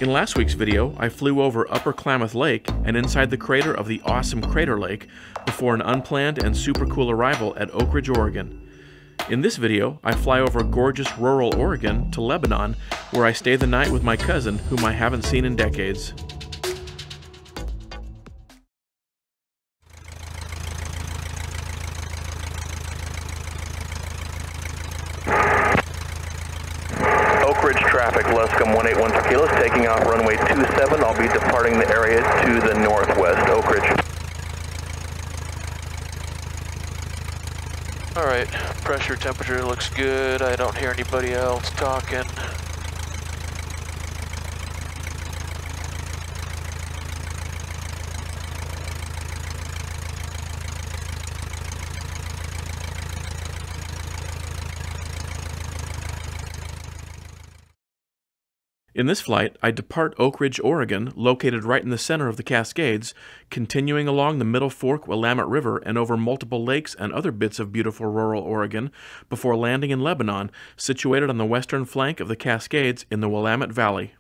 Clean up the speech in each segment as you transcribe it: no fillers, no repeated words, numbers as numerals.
In last week's video, I flew over Upper Klamath Lake and inside the crater of the awesome Crater Lake before an unplanned and super cool arrival at Oak Ridge, Oregon. In this video, I fly over gorgeous rural Oregon to Lebanon, where I stay the night with my cousin, whom I haven't seen in decades. Oak Ridge traffic, Luscombe 181 per kilo, taking off runway 27. I'll be departing the area to the northwest. Oak Ridge. Alright, pressure, temperature looks good. I don't hear anybody else talking. In this flight, I depart Oak Ridge, Oregon, located right in the center of the Cascades, continuing along the Middle Fork Willamette River and over multiple lakes and other bits of beautiful rural Oregon, before landing in Lebanon, situated on the western flank of the Cascades in the Willamette Valley.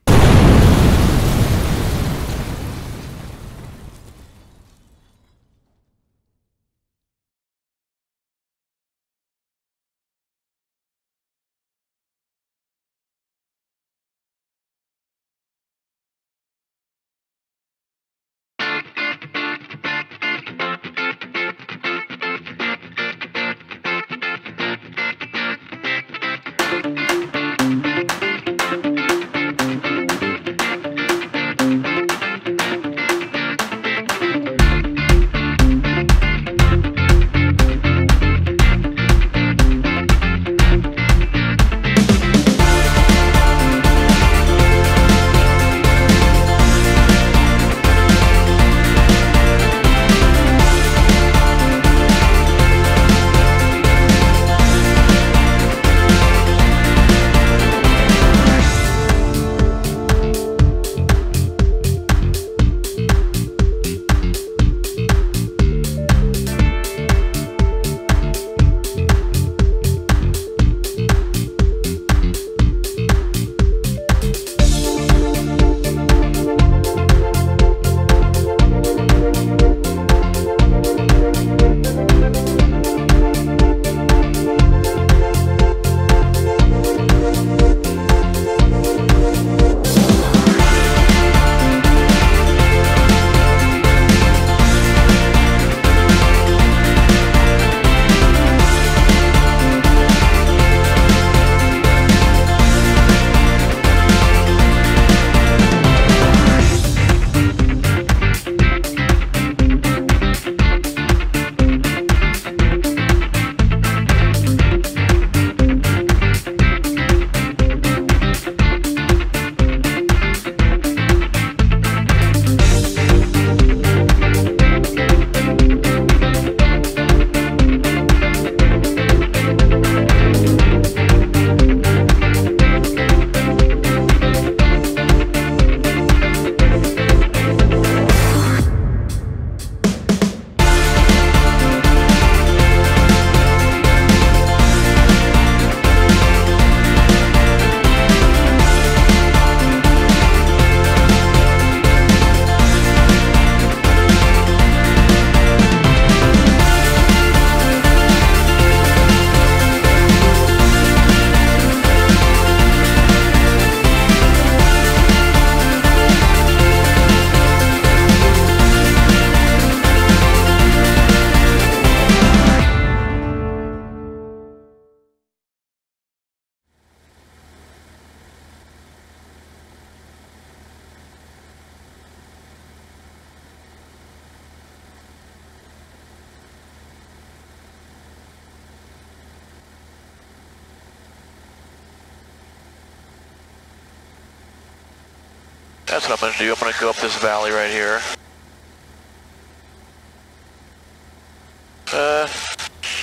That's what I'm going to do. I'm going to go up this valley right here.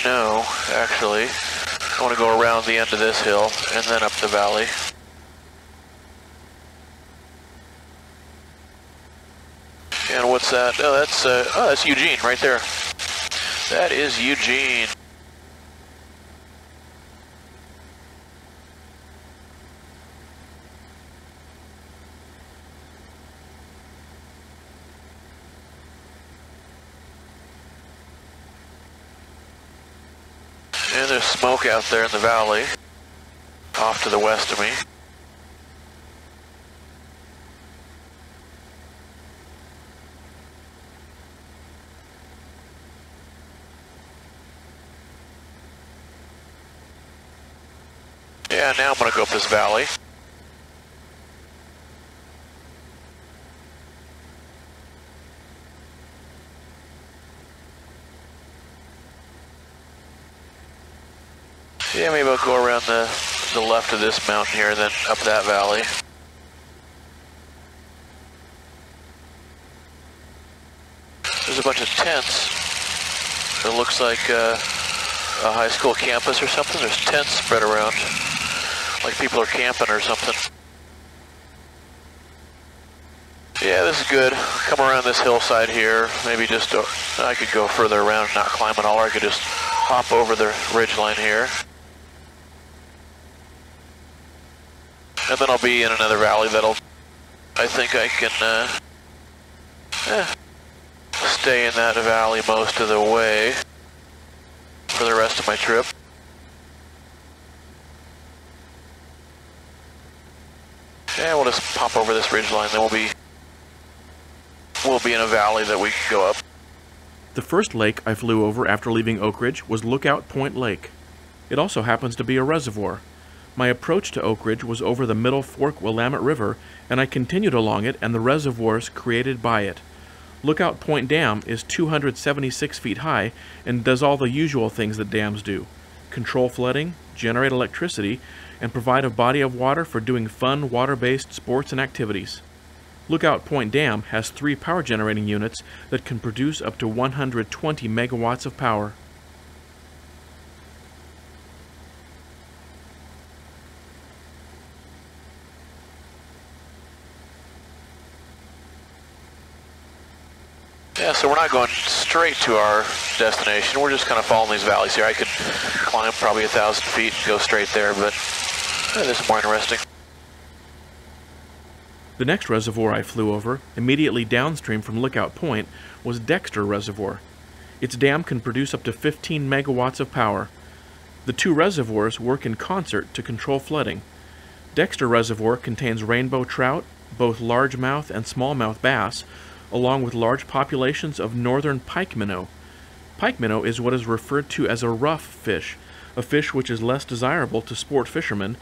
No, actually. I want to go around the end of this hill and then up the valley. And what's that? Oh, that's Eugene right there. That is Eugene. And there's smoke out there in the valley, off to the west of me. Yeah, now I'm going to go up this valley. Yeah, maybe I'll go around the left of this mountain here and then up that valley. There's a bunch of tents. It looks like a high school campus or something. There's tents spread around, like people are camping or something. Yeah, this is good. Come around this hillside here. Maybe just, I could go further around and not climb at all, or I could just hop over the ridgeline here. And then I'll be in another valley that'll, I think I can stay in that valley most of the way for the rest of my trip. Yeah, we'll just pop over this ridgeline, then we'll be in a valley that we can go up. The first lake I flew over after leaving Oak Ridge was Lookout Point Lake. It also happens to be a reservoir. My approach to Oak Ridge was over the Middle Fork Willamette River, and I continued along it and the reservoirs created by it. Lookout Point Dam is 276 feet high and does all the usual things that dams do: control flooding, generate electricity, and provide a body of water for doing fun water-based sports and activities. Lookout Point Dam has 3 power generating units that can produce up to 120 megawatts of power. Yeah, so we're not going straight to our destination. We're just kind of following these valleys here. I could climb probably 1,000 feet and go straight there, but this is more interesting. The next reservoir I flew over, immediately downstream from Lookout Point, was Dexter Reservoir. Its dam can produce up to 15 megawatts of power. The 2 reservoirs work in concert to control flooding. Dexter Reservoir contains rainbow trout, both largemouth and smallmouth bass, along with large populations of northern pike minnow. Pike minnow is what is referred to as a rough fish, a fish which is less desirable to sport fishermen,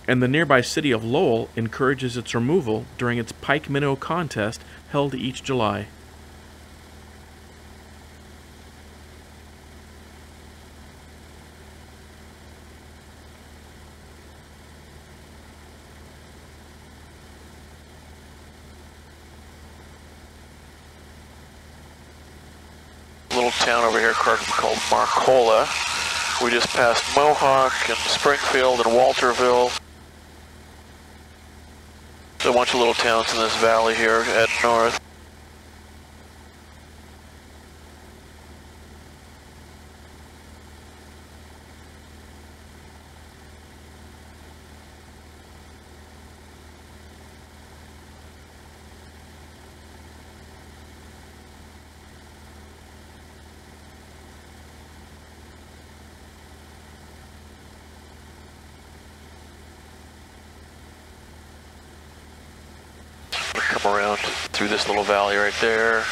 and the nearby city of Lowell encourages its removal during its pike minnow contest held each July. Little town over here called Marcola. We just passed Mohawk and Springfield and Walterville. There's a bunch of little towns in this valley here heading north. Come around through this little valley right there.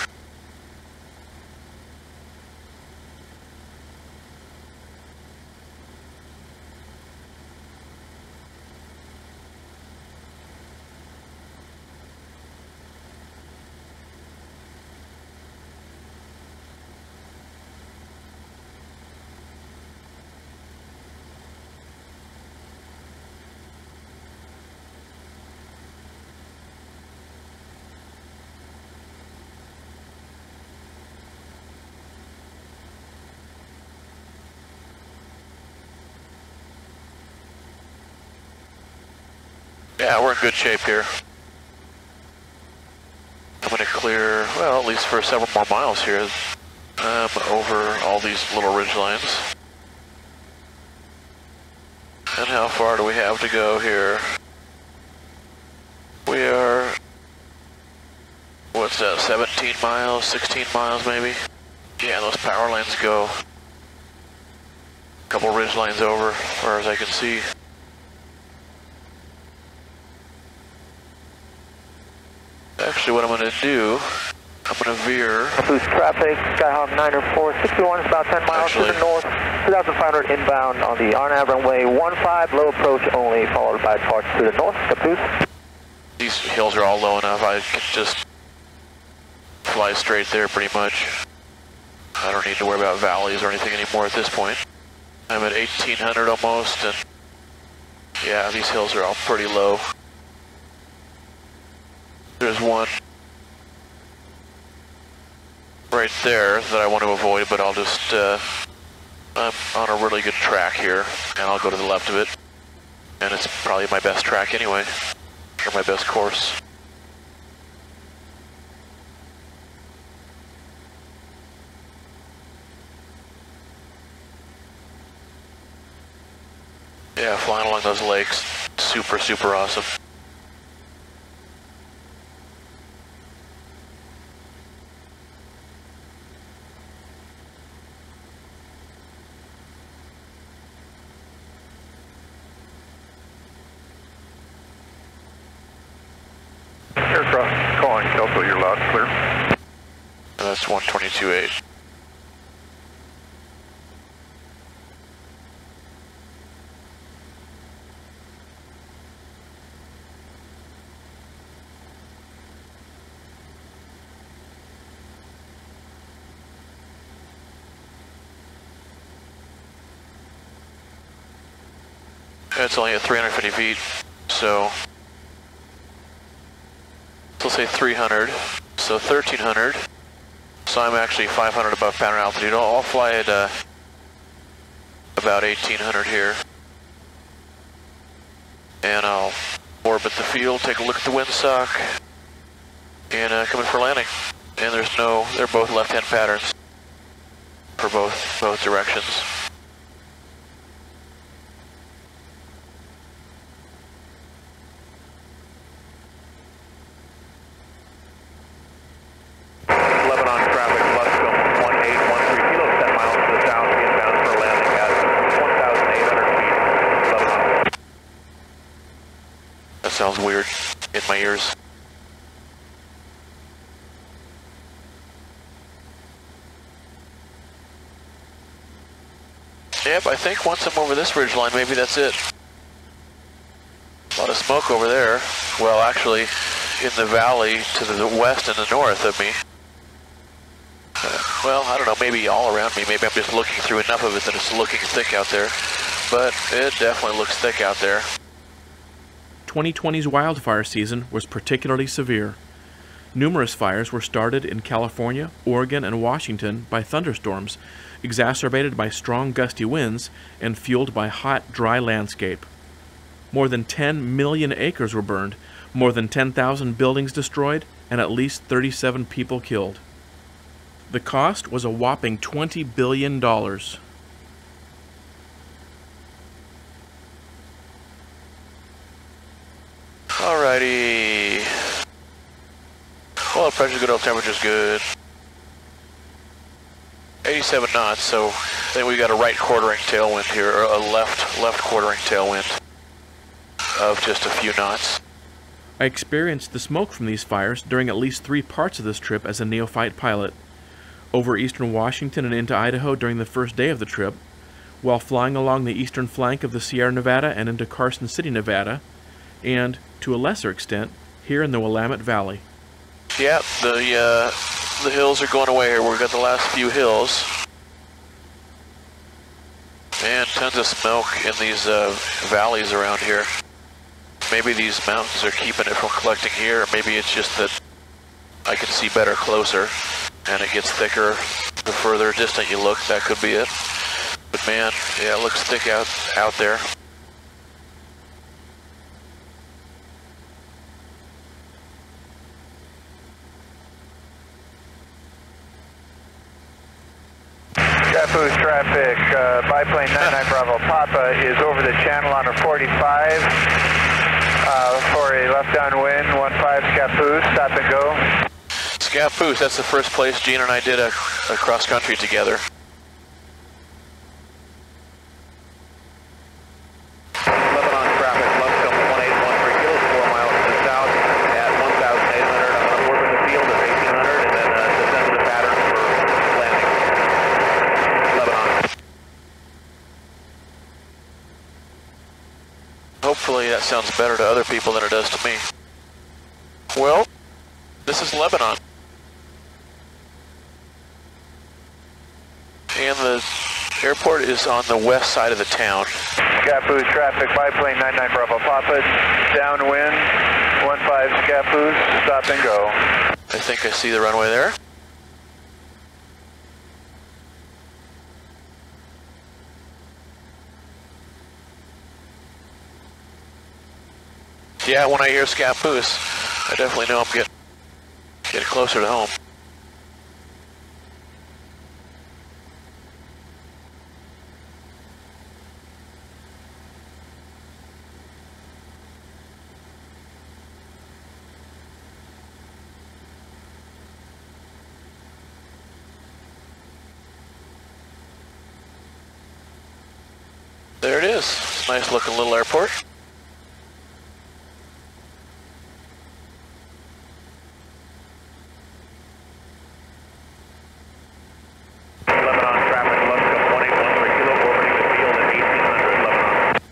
Yeah, we're in good shape here. I'm going to clear, well, at least for several more miles here, over all these little ridge lines. And how far do we have to go here? We are, what's that, 17 miles, 16 miles maybe? Yeah, those power lines go Couple ridge lines over, as far as I can see. Actually, what I'm going to do, I'm going to veer. Boost traffic, Skyhawk 904, 61 is about 10 miles to the north, 2,500 inbound on the RNAV runway 15, low approach only, followed by parts to the north, Caboose. These hills are all low enough, I can just fly straight there pretty much. I don't need to worry about valleys or anything anymore at this point. I'm at 1800 almost, and yeah, these hills are all pretty low. There's one right there that I want to avoid, but I'll just, I'm on a really good track here, and I'll go to the left of it. And it's probably my best track anyway, or my best course. Yeah, flying along those lakes, super, super awesome. Aircraft calling Kelso, you're loud and clear. That's 122.8. It's only at 350 feet, so let's say 300, so 1300. So I'm actually 500 above boundary altitude. I'll fly at about 1800 here, and I'll orbit the field, take a look at the windsock, and come in for landing. And they're both left-hand patterns for both directions. Lebanon traffic, Luscombe 1813 kilos, 10 miles to the south, inbound for landing at 1,800 feet, Lebanon. That sounds weird in my ears. Yep, I think once I'm over this ridge line, maybe that's it. A lot of smoke over there. Well, actually, in the valley to the west and the north of me. Well, I don't know, maybe all around me. Maybe I'm just looking through enough of it that it's looking thick out there. But it definitely looks thick out there. 2020's wildfire season was particularly severe. Numerous fires were started in California, Oregon, and Washington by thunderstorms, exacerbated by strong gusty winds and fueled by hot, dry landscape. More than 10 million acres were burned, more than 10,000 buildings destroyed, and at least 37 people killed. The cost was a whopping $20 billion. Alrighty. Well, pressure's good, oil temperature's good. 87 knots, so I think we got a right quartering tailwind here, or a left quartering tailwind of just a few knots. I experienced the smoke from these fires during at least 3 parts of this trip as a neophyte pilot. Over eastern Washington and into Idaho during the first day of the trip, while flying along the eastern flank of the Sierra Nevada and into Carson City, Nevada, and, to a lesser extent, here in the Willamette Valley. Yeah, the hills are going away here. We've got the last few hills. Man, tons of smoke in these valleys around here. Maybe these mountains are keeping it from collecting here, or maybe it's just that I can see better closer, and it gets thicker the further distant you look. That could be it. But man, yeah, it looks thick out there. Boost traffic, biplane 99 Bravo Papa is over the channel on a 45 for a left downwind, 15 Scappoose, stop and go. Scappoose, that's the first place Gene and I did a cross country together. sounds better to other people than it does to me. Well, this is Lebanon. And the airport is on the west side of the town. Scappoose traffic, biplane 99 Bravo Papa, downwind, 15 Scappoose, stop and go. I think I see the runway there. Yeah, when I hear Scappoose, I definitely know I'm getting closer to home. There it is. It's a nice looking little airport. Lebanon traffic, Luscombe 181 per kilo, orbiting the field at 1800 Lebanon.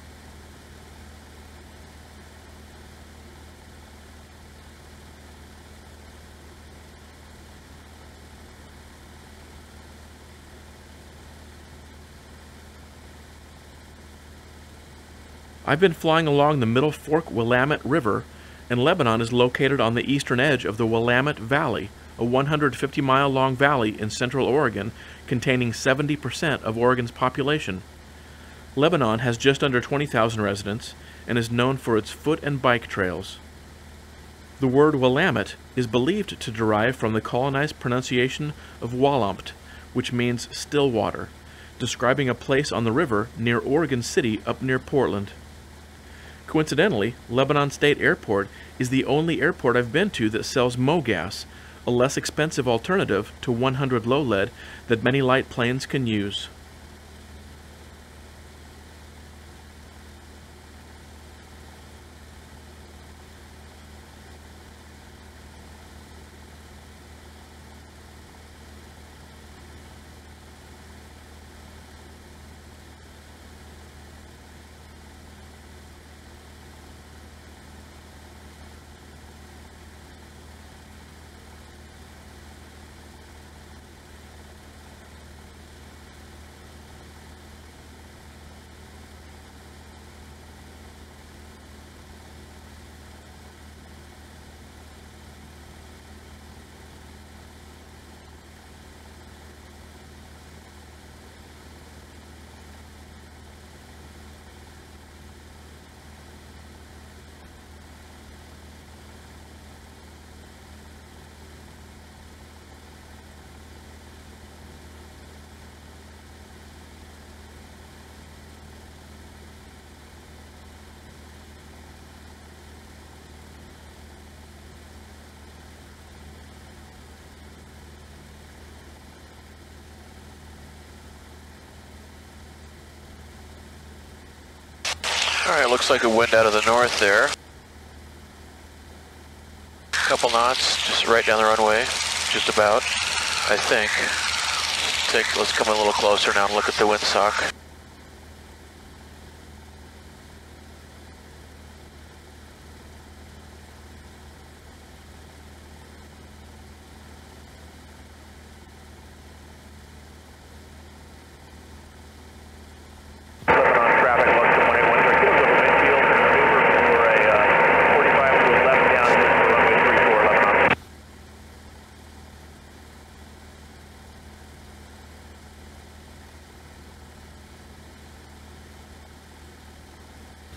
I've been flying along the Middle Fork Willamette River, and Lebanon is located on the eastern edge of the Willamette Valley, a 150-mile-long valley in central Oregon containing 70% of Oregon's population. Lebanon has just under 20,000 residents and is known for its foot and bike trails. The word Willamette is believed to derive from the colonized pronunciation of Wallampt, which means still water, describing a place on the river near Oregon City up near Portland. Coincidentally, Lebanon State Airport is the only airport I've been to that sells MoGas, a less expensive alternative to 100 low lead that many light planes can use. Alright, looks like a wind out of the north there. Couple knots, just right down the runway, just about, I think. Let's come a little closer now and look at the windsock.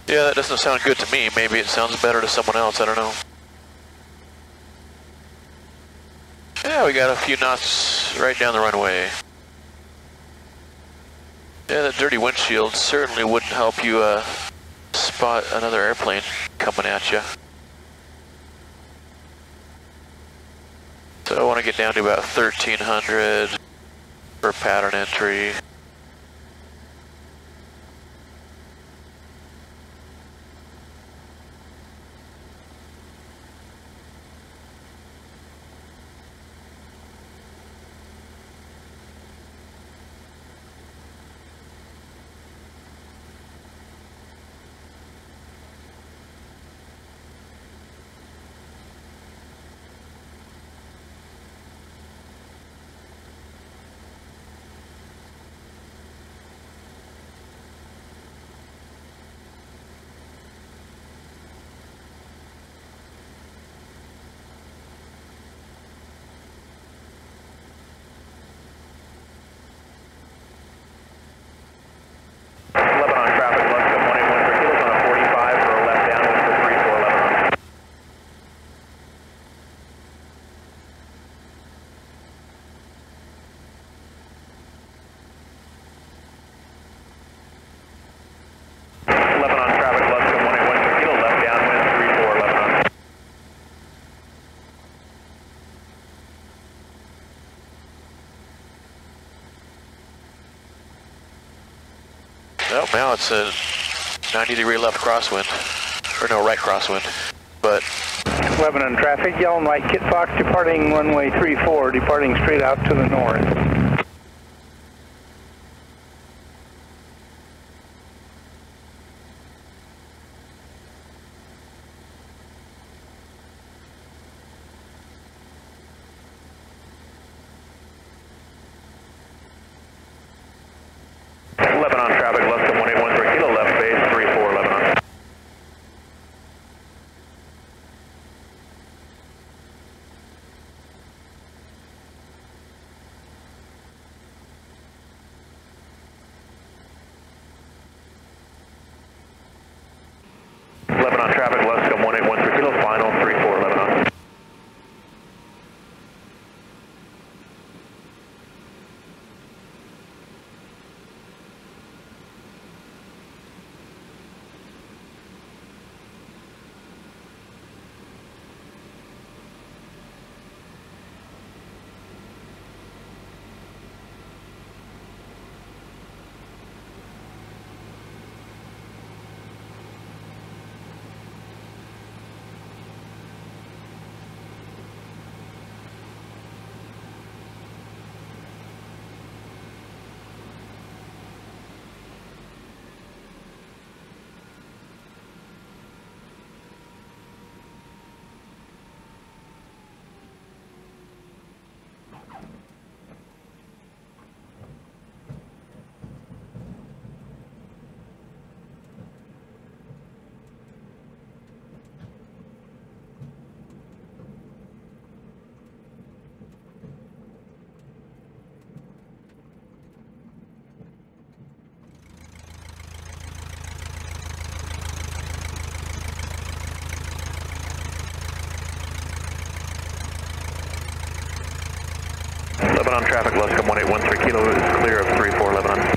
Yeah, that doesn't sound good to me. Maybe it sounds better to someone else, I don't know. Yeah, we got a few knots right down the runway. Yeah, that dirty windshield certainly wouldn't help you spot another airplane coming at you. So I want to get down to about 1300 for pattern entry. now it's a 90-degree left crosswind, or no, right crosswind, but... Lebanon traffic, yellow and white Kit Fox departing runway 34, departing straight out to the north. Lebanon traffic, Luscombe 1813 kilo, left base 34 Lebanon. Lebanon traffic, Luscombe 1813 kilo, final 34 Lebanon. Lebanon traffic, Luscombe 1813 kilo is clear of 34 Lebanon.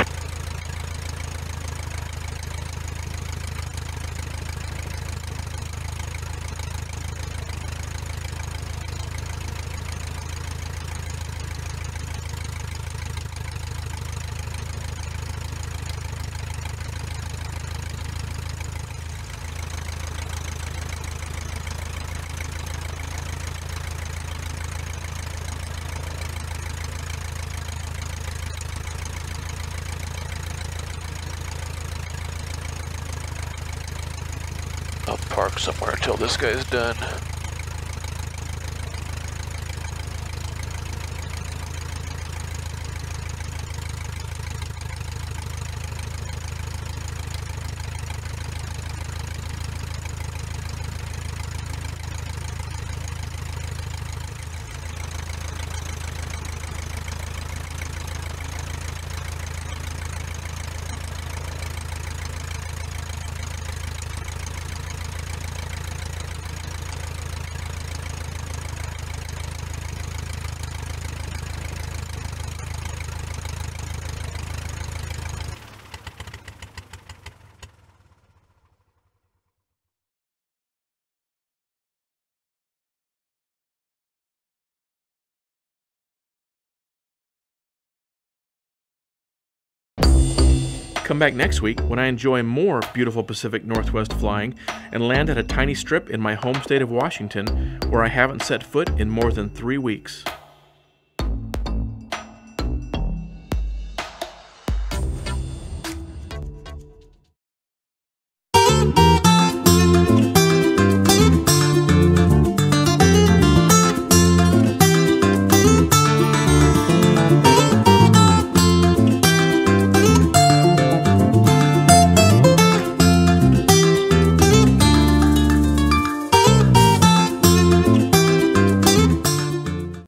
I'll park somewhere until this guy's done. Come back next week when I enjoy more beautiful Pacific Northwest flying and land at a tiny strip in my home state of Washington where I haven't set foot in more than 3 weeks.